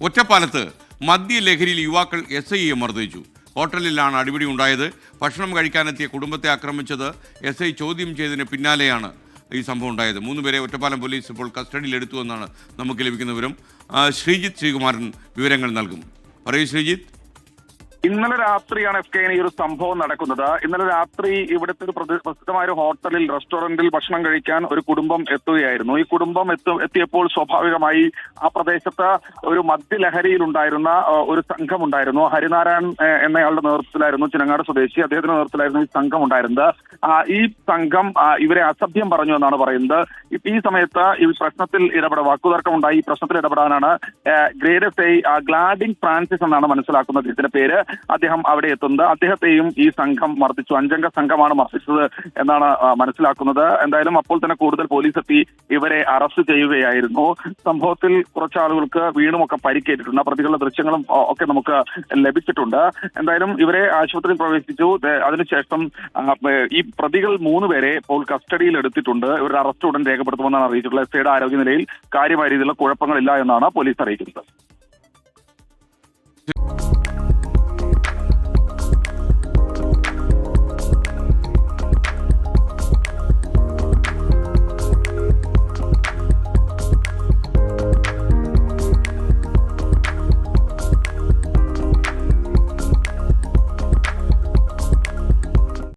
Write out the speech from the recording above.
ഒറ്റപ്പാലത്ത് മദ്യലഹരിയിൽ യുവാക്കൾ SIയെ മർദ്ദിച്ചു. ഹോട്ടലിലാണ് അടിപിടി ഉണ്ടായത്. ഭക്ഷണം കഴിക്കാനെത്തിയ കുടുംബത്തെ ആക്രമിച്ചത് SI ചോദ്യം ചെയ്തതിന് പിന്നാലെയാണ് ഈ സംഭവം ഉണ്ടായത്. 3 പേരെ ഒറ്റപ്പാലം പോലീസ് ഇപ്പോൾ കസ്റ്റഡിയിലെടുത്തുവെന്നാണ് നമുക്ക് ലഭിക്കുന്ന വിവരം. ശ്രീജിത്ത് ശ്രീകുമാരൻ വിവരങ്ങൾ നൽകും. പറയൂ ശ്രീജിത്ത്. ഇന്നലെ രാത്രിയാണ് ഈ ഒരു സംഭവം നടക്കുന്നത്. ഇന്നലെ രാത്രി ഇവിടുത്തെ ഒരു പ്രസിദ്ധമായ ഒരു ഹോട്ടലിൽ റെസ്റ്റോറന്റിൽ ഭക്ഷണം കഴിക്കാൻ ഒരു കുടുംബം എത്തുകയായിരുന്നു. ഈ കുടുംബം എത്തിയപ്പോൾ സ്വാഭാവികമായി ആ പ്രദേശത്ത് ഒരു മദ്യലഹരിയിലുണ്ടായിരുന്ന ഒരു സംഘം ഉണ്ടായിരുന്നു. ഹരിനാരായൺ എന്നയാളുടെ നേതൃത്വത്തിലായിരുന്നു, ചിനങ്ങാട് സ്വദേശി, അദ്ദേഹത്തിന്റെ നേതൃത്വത്തിലായിരുന്നു ഈ സംഘം ഉണ്ടായിരുന്നത്. ഈ സംഘം ഇവരെ അസഭ്യം പറഞ്ഞു എന്നാണ് പറയുന്നത്. ഈ സമയത്ത് ഈ പ്രശ്നത്തിൽ വാക്കുതർക്കമുണ്ടായി. ഈ പ്രശ്നത്തിൽ ഇടപെടാനാണ് ഗ്രേഡ് SI ഗ്ലാഡിംഗ് ഫ്രാൻസിസ് എന്നാണ് മനസ്സിലാക്കുന്നത് ഇതിന്റെ പേര്. അദ്ദേഹം അവിടെ എത്തുന്നത്. അദ്ദേഹത്തെയും ഈ സംഘം മർദ്ദിച്ചു. 5 അംഗ സംഘമാണ് മർദ്ദിച്ചത് എന്നാണ് മനസ്സിലാക്കുന്നത്. എന്തായാലും അപ്പോൾ തന്നെ കൂടുതൽ പോലീസ് എത്തി ഇവരെ അറസ്റ്റ് ചെയ്യുകയായിരുന്നു. സംഭവത്തിൽ കുറച്ചാളുകൾക്ക് വീണുമൊക്കെ പരിക്കേറ്റിട്ടുണ്ട്. പ്രതികളുടെ ദൃശ്യങ്ങളും ഒക്കെ നമുക്ക് ലഭിച്ചിട്ടുണ്ട്. എന്തായാലും ഇവരെ ആശുപത്രിയിൽ പ്രവേശിച്ചു. അതിനുശേഷം ഈ പ്രതികൾ 3 പേരെ ഇപ്പോൾ കസ്റ്റഡിയിൽ എടുത്തിട്ടുണ്ട്. ഇവരുടെ അറസ്റ്റ് ഉടൻ രേഖപ്പെടുത്തുമെന്നാണ് അറിയിച്ചിട്ടുള്ളത്. SIയുടെ ആരോഗ്യനിലയിൽ കാര്യമായ രീതിയിലുള്ള കുഴപ്പങ്ങളില്ല എന്നാണ് പോലീസ് അറിയിക്കുന്നത്.